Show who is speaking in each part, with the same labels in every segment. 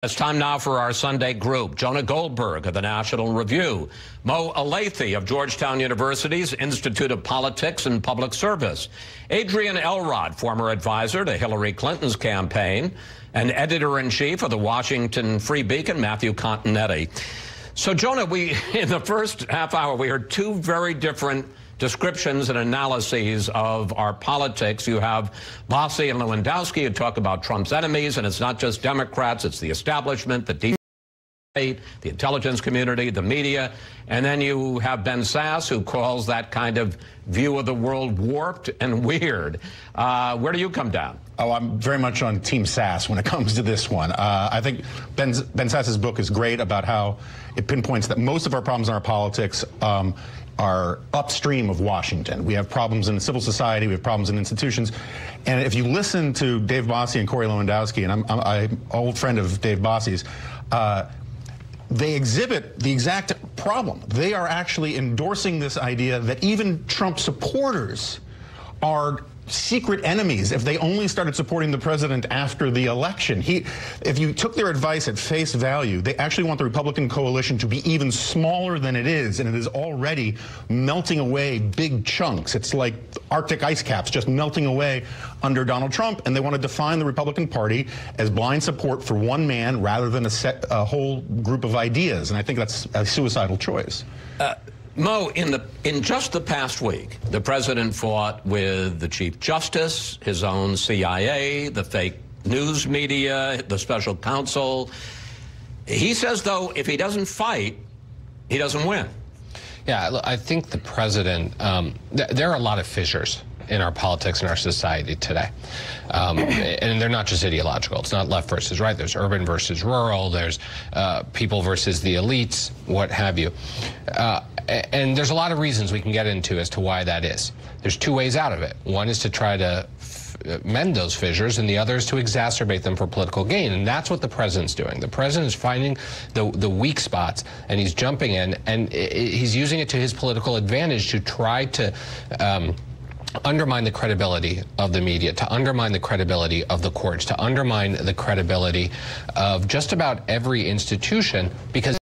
Speaker 1: It's time now for our Sunday group. Jonah Goldberg of the National Review, Mo Alathi of Georgetown University's Institute of Politics and Public Service, Adrian Elrod, former advisor to Hillary Clinton's campaign, and editor-in-chief of the Washington Free Beacon, Matthew Continetti. So, Jonah, in the first half hour, we heard two very different descriptions and analyses of our politics. You have Bossie and Lewandowski who talk about Trump's enemies, and it's not just Democrats, it's the establishment, the deep state, the intelligence community, the media. And then you have Ben Sasse, who calls that kind of view of the world warped and weird. Where do you come down?
Speaker 2: Oh, I'm very much on Team Sasse when it comes to this one. I think Ben Sasse's book is great about how it pinpoints that most of our problems in our politics are upstream of Washington. We have problems in civil society, we have problems in institutions. And if you listen to Dave Bossie and Corey Lewandowski, and I'm an old friend of Dave Bossie's, they exhibit the exact problem. They are actually endorsing this idea that even Trump supporters are secret enemies if they only started supporting the president after the election. If you took their advice at face value, they actually want the Republican coalition to be even smaller than it is, and it is already melting away big chunks. It's like Arctic ice caps just melting away under Donald Trump, and they want to define the Republican Party as blind support for one man rather than a whole group of ideas, and I think that's a suicidal choice.
Speaker 1: Mo, in just the past week, the president fought with the Chief Justice, his own CIA, the fake news media, the special counsel. He says, though, if he doesn't fight, he doesn't win.
Speaker 3: Yeah, I think the president, there are a lot of fissures in our politics and our society today. And they're not just ideological. It's not left versus right. There's urban versus rural. There's people versus the elites, what have you. And there's a lot of reasons we can get into as to why that is. There's two ways out of it. One is to try to mend those fissures, and the other is to exacerbate them for political gain. And that's what the president's doing. The president is finding the weak spots, and he's jumping in, and he's using it to his political advantage to try to undermine the credibility of the media, to undermine the credibility of the courts, to undermine the credibility of just about every institution, because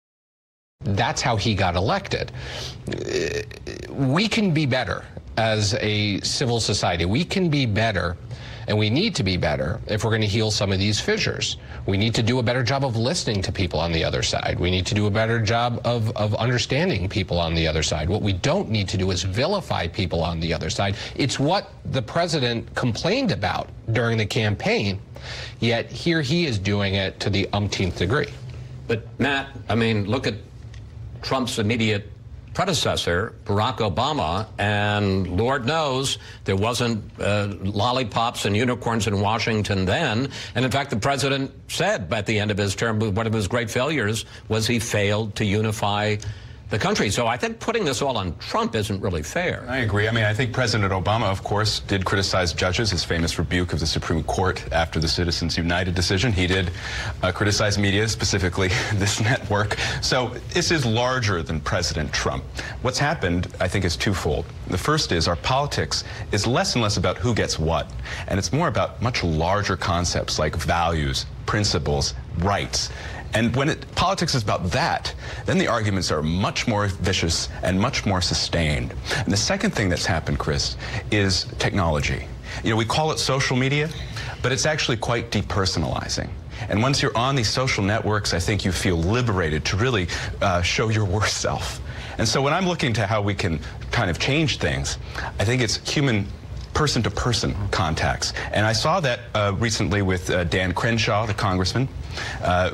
Speaker 3: that's how he got elected. We can be better as a civil society. We can be better, and we need to be better if we're going to heal some of these fissures. We need to do a better job of listening to people on the other side. We need to do a better job of understanding people on the other side. What we don't need to do is vilify people on the other side. It's what the president complained about during the campaign, yet here he is doing it to the umpteenth degree.
Speaker 1: But, Matt, I mean, look at Trump's immediate predecessor, Barack Obama, and Lord knows there wasn't lollipops and unicorns in Washington then. And in fact, the president said at the end of his term, one of his great failures was he failed to unify the country. So I think putting this all on Trump isn't really fair.
Speaker 4: I agree. I mean, I think President Obama, of course, did criticize judges, his famous rebuke of the Supreme Court after the Citizens United decision. He did criticize media, specifically this network. So this is larger than President Trump. What's happened, I think, is twofold. The first is our politics is less and less about who gets what, and it's more about much larger concepts like values, principles, rights. And when politics is about that, then the arguments are much more vicious and much more sustained. And the second thing that's happened, Chris, is technology. You know, we call it social media, but it's actually quite depersonalizing. And once you're on these social networks, I think you feel liberated to really show your worst self. And so when I'm looking to how we can kind of change things, I think it's human person-to-person contacts. And I saw that recently with Dan Crenshaw, the congressman,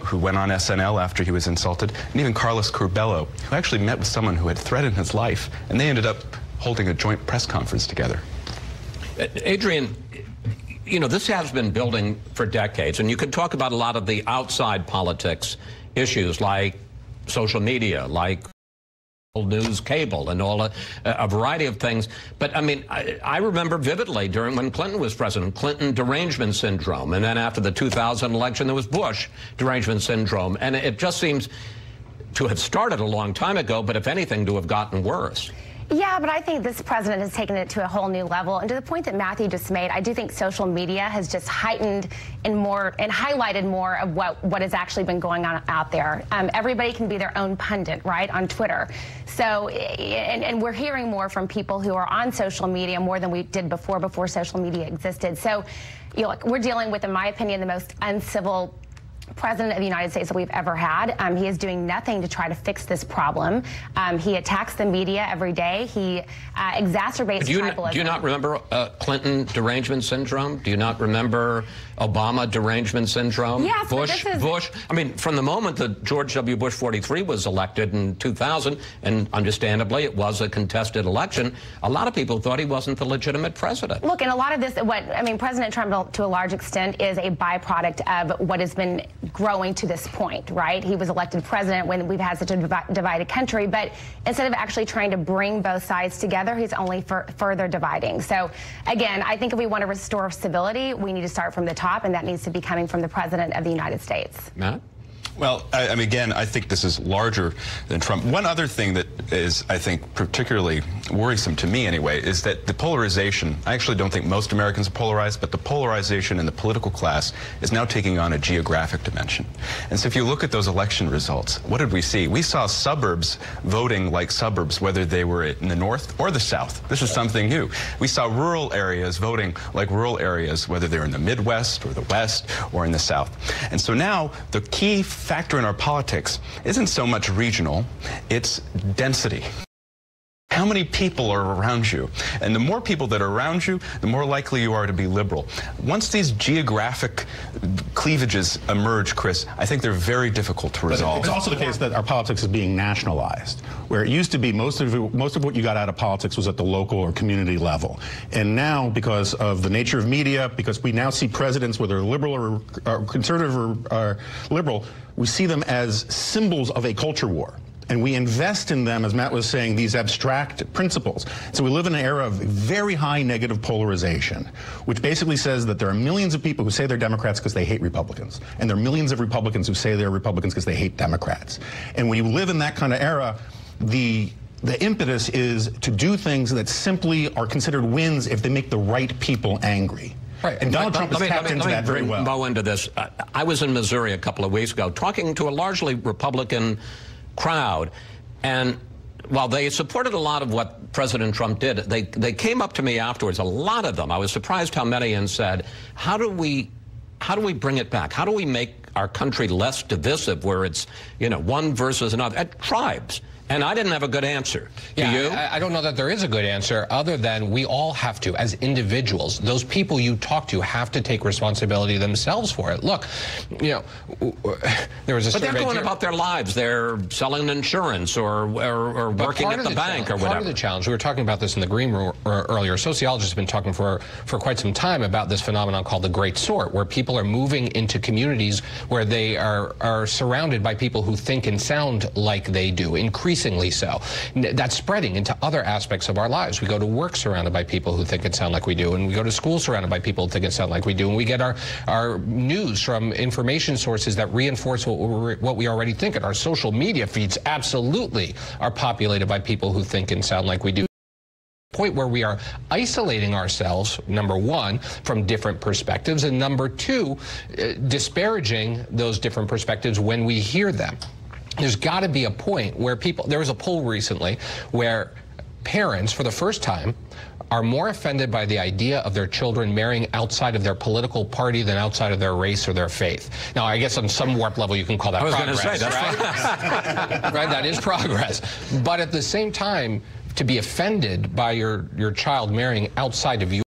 Speaker 4: who went on SNL after he was insulted, and even Carlos Curbelo, who actually met with someone who had threatened his life, and they ended up holding a joint press conference together.
Speaker 1: Adrian, you know, this has been building for decades, and you could talk about a lot of the outside politics issues like social media, like news, cable, and all a variety of things. But I mean, I remember vividly during when Clinton was president, Clinton derangement syndrome, and then after the 2000 election, there was Bush derangement syndrome, and it just seems to have started a long time ago, but if anything, to have gotten worse.
Speaker 5: Yeah, but I think this president has taken it to a whole new level. And to the point that Matthew just made, I do think social media has just heightened and highlighted more of what has actually been going on out there. Everybody can be their own pundit, right, on Twitter. So, and we're hearing more from people who are on social media more than we did before social media existed. So, you know, look, we're dealing with, in my opinion, the most uncivil president of the United States that we've ever had. He is doing nothing to try to fix this problem. He attacks the media every day. He exacerbates tribalism.
Speaker 1: Do you not remember Clinton derangement syndrome? Do you not remember Obama derangement syndrome?
Speaker 5: Yes,
Speaker 1: Bush. I mean, from the moment that George W. Bush 43 was elected in 2000, and understandably it was a contested election, a lot of people thought he wasn't the legitimate president.
Speaker 5: Look, and a lot of this, President Trump, to a large extent, is a byproduct of what has been growing to this point, right? He was elected president when we've had such a divided country, but instead of actually trying to bring both sides together, he's only further dividing. So, again, I think if we want to restore civility, we need to start from the top, and that needs to be coming from the president of the United States.
Speaker 1: Matt?
Speaker 4: Well, I mean, again, I think this is larger than Trump. One other thing that is, I think, particularly worrisome to me anyway, is that the polarization, I actually don't think most Americans are polarized, but the polarization in the political class is now taking on a geographic dimension. And so if you look at those election results, what did we see? We saw suburbs voting like suburbs, whether they were in the north or the south. This is something new. We saw rural areas voting like rural areas, whether they're in the Midwest or the West or in the South. And so now the key factor in our politics isn't so much regional, it's density. How many people are around you? And the more people that are around you, the more likely you are to be liberal. Once these geographic cleavages emerge, Chris, I think they're very difficult to resolve.
Speaker 2: It's also the case that our politics is being nationalized, where it used to be most of what you got out of politics was at the local or community level. And now, because of the nature of media, because we now see presidents, whether liberal or conservative or liberal, we see them as symbols of a culture war. And we invest in them, as Matt was saying, these abstract principles. So we live in an era of very high negative polarization, which basically says that there are millions of people who say they're Democrats because they hate Republicans. And there are millions of Republicans who say they're Republicans because they hate Democrats. And when you live in that kind of era, the impetus is to do things that simply are considered wins if they make the right people angry.
Speaker 1: Right.
Speaker 2: And Donald Trump has tapped into that very well.
Speaker 1: Let me go into this. I was in Missouri a couple of weeks ago talking to a largely Republican crowd, and while they supported a lot of what President Trump did, they came up to me afterwards, a lot of them. I was surprised how many, and said, how do we bring it back? How do we make our country less divisive, where it's, you know, one versus another, tribes? And I didn't have a good answer. Do you?
Speaker 3: I don't know that there is a good answer, other than we all have to, as individuals, those people you talk to have to take responsibility themselves for it. Look, you know, there was a survey.
Speaker 1: But they're going about their lives. They're selling insurance or working at the bank or whatever.
Speaker 3: Part of the challenge, we were talking about this in the green room earlier, sociologists have been talking for quite some time about this phenomenon called the Great Sort, where people are moving into communities where they are surrounded by people who think and sound like they do, increasingly so. That's spreading into other aspects of our lives. We go to work surrounded by people who think and sound like we do, and we go to school surrounded by people who think and sound like we do, and we get our news from information sources that reinforce what we already think, and our social media feeds absolutely are populated by people who think and sound like we do. Point where we are isolating ourselves, number one, from different perspectives, and number two, disparaging those different perspectives when we hear them. There's got to be a point where there was a poll recently where parents, for the first time, are more offended by the idea of their children marrying outside of their political party than outside of their race or their faith. Now, I guess on some warped level you can call that progress.
Speaker 1: I was going to say, that's
Speaker 3: right? Right, that is progress. But at the same time, to be offended by your child marrying outside of you